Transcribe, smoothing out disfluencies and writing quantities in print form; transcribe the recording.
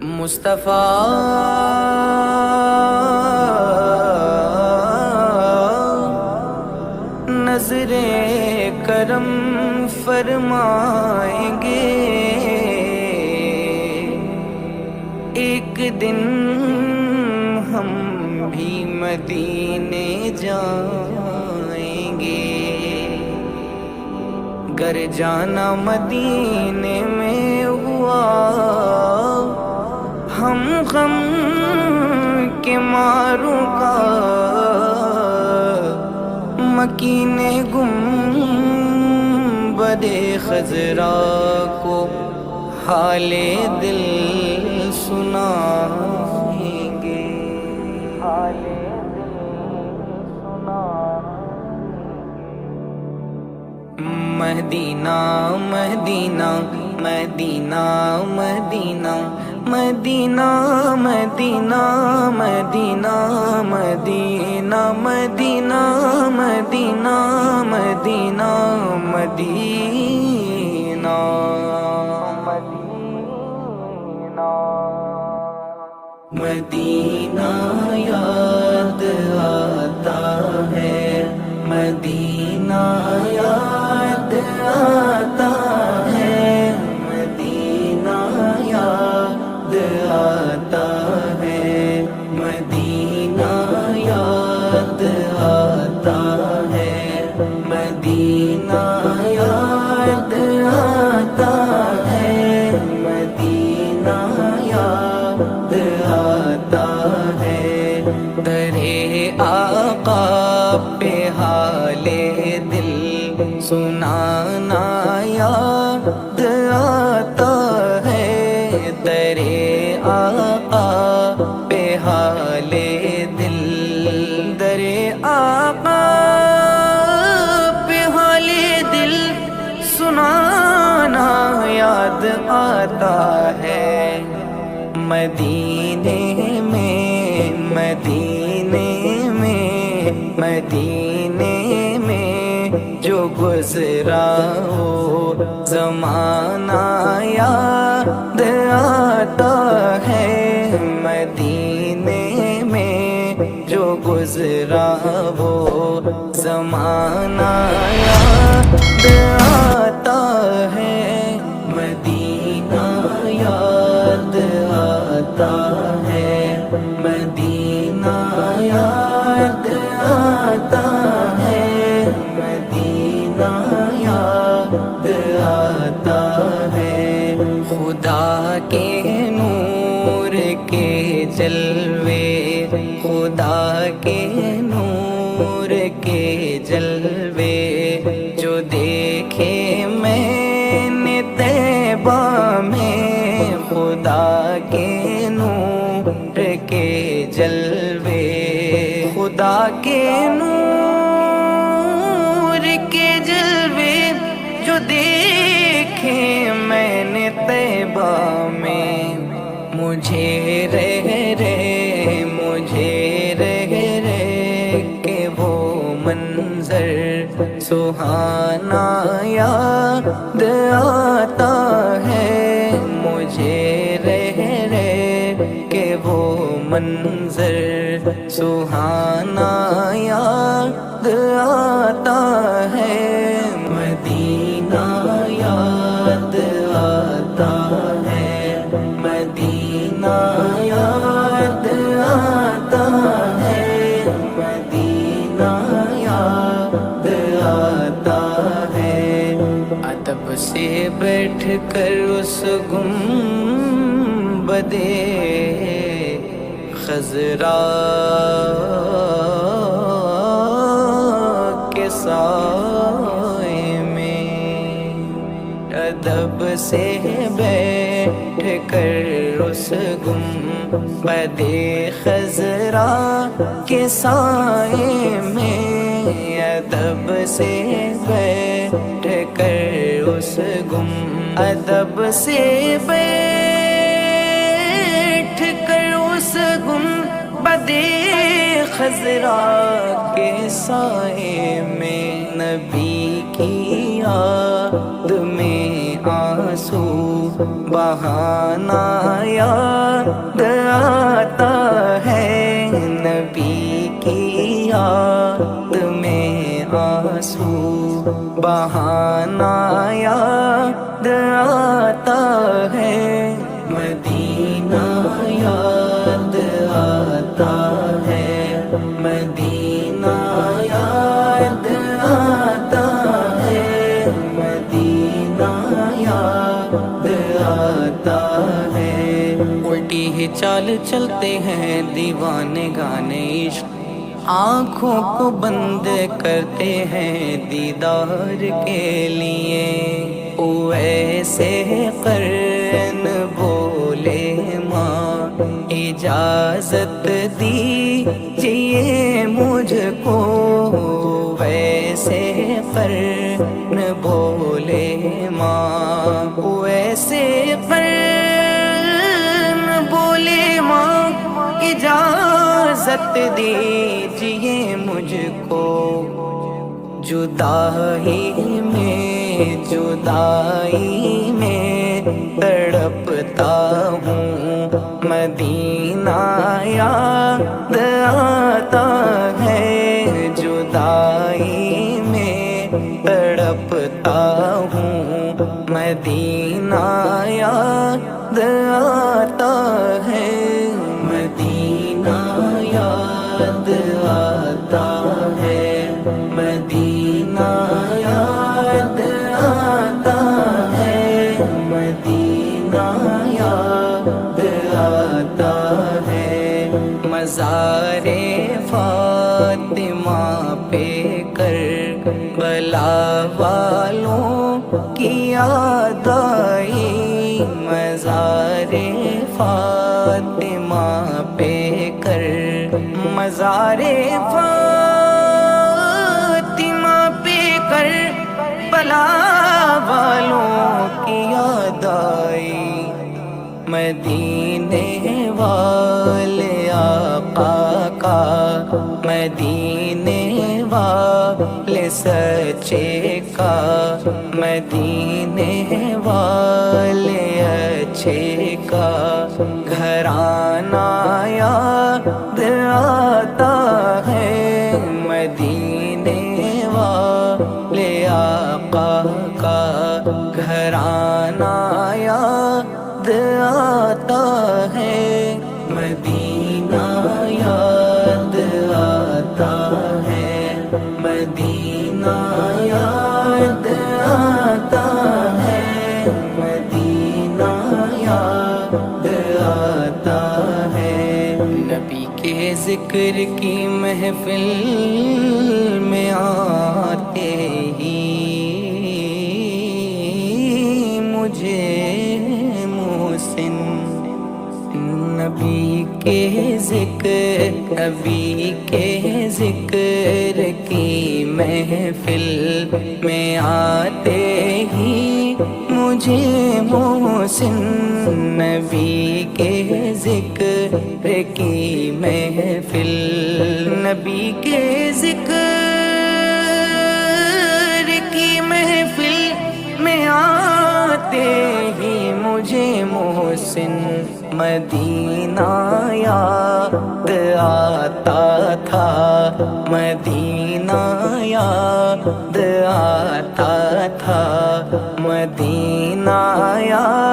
مصطفیٰ نظر کرم فرمائیں گے، ایک دن ہم بھی مدینے جائیں گے۔ گر جانا مدینے میں ہوا، ہم غم کے ماروں کا مکین گنبد خضرا کو حال دل سنائیں گے، حال دل مدینہ مدینہ مدینہ مدینہ مدینہ مدینہ مدینہ مدینہ مدینہ مدینہ مدینہ مدینہ مدینہ یاد آتا ہے، مدینہ یاد آتا ہے، مدینہ یاد آتا ہے، مدینہ یاد آتا ہے، مدینہ یاد آتا ہے، مدینہ یاد آتا ہے۔ درے آقا پہ حال دل سنانا یاد آتا ہے، درے آقا پہ حال دل، درے آقا پہ حال دل سنانا یاد آتا ہے۔ مدینے میں مدینے میں مدینے میں جو گزرا ہو زمانہ یاد آتا ہے، مدینے میں جو گزرا ہو زمانہ یاد آتا ہے، مدینہ یاد آتا ہے، مدینہ یاد آتا ہے، مدینہ یاد آتا ہے۔ خدا کے نور کے جلوے، خدا کے نور کے جلوے جو دیکھے میں نے طیبہ میں، خدا کے نور کے جلوے، خدا کے نور کے جلوے جو دیکھے میں نے طیبہ میں، مجھے رہ کہ وہ منظر سہانا یاد آتا ہے، مجھے رہ کہ وہ منظر سہانا یاد آتا ہے، مدینہ یاد آتا ہے، مدینہ یاد آتا ہے، مدینہ یاد آتا ہے۔ ادب سے بیٹھ کر اس گنبد خضرا کے سائے میں، ادب سے بیٹھ کر اس گنبد خضرا کے سائے میں، ادب سے بیٹھ کر اس ادب سے بیٹھ کر اس گنبد خضرا کے سائے میں، نبی کی یاد میں آنسو بہانا یاد آتا ہے، نبی کی یاد میں آنسو بہانا یاد آتا ہے، مدینہ یاد آتا ہے، مدینہ یاد آتا ہے، مدینہ یاد آتا ہے۔ الٹی ہی چال چلتے ہیں دیوانے گانے عشق، آنکھوں کو بند کرتے ہیں دیدار کے لیے، ایسے قرن بولے ماں اجازت دیجیے مجھ کو، ویسے قرن بولے ماں، ویسے قرن بولے ماں اجازت دیجیے مجھ کو، جدائی میں تڑپتا ہوں، مدینہ یاد آتا ہے، جدائی میں تڑپتا ہوں، مدینہ یاد آتا ہے، مدینہ یاد آتا ہے، مدینہ یاد آتا ہے، مدینہ یاد آتا ہے، مزار فاطمہ پہ کربلا والوں کی یاد آئی، مزار فاطمہ پہ مزار فاطمہ پہ کربلا والوں کی یاد آئی، مدینے والے آقا کا، مدینے والے سچے کا، مدینے والے اچھے کا گھرانہ یاد آتا ہے، مدینے والے آقا کا گھرانہ یاد آتا ہے، مدینہ یاد آتا ہے، مدینہ یاد آتا ہے، مدینہ یاد آتا ہے، نبی کے ذکر کی محفل میں آتے ہی مجھے محسن، نبی کے ذکر کی محفل میں آتے ہی مجھے محسن، نبی کے ذکر کی محفل، نبی کے ذکر کی محفل میں آتے ہی مجھے محسن، مدینہ یاد آتا تھا، مدینہ یاد آتا تھا، مدینہ یاد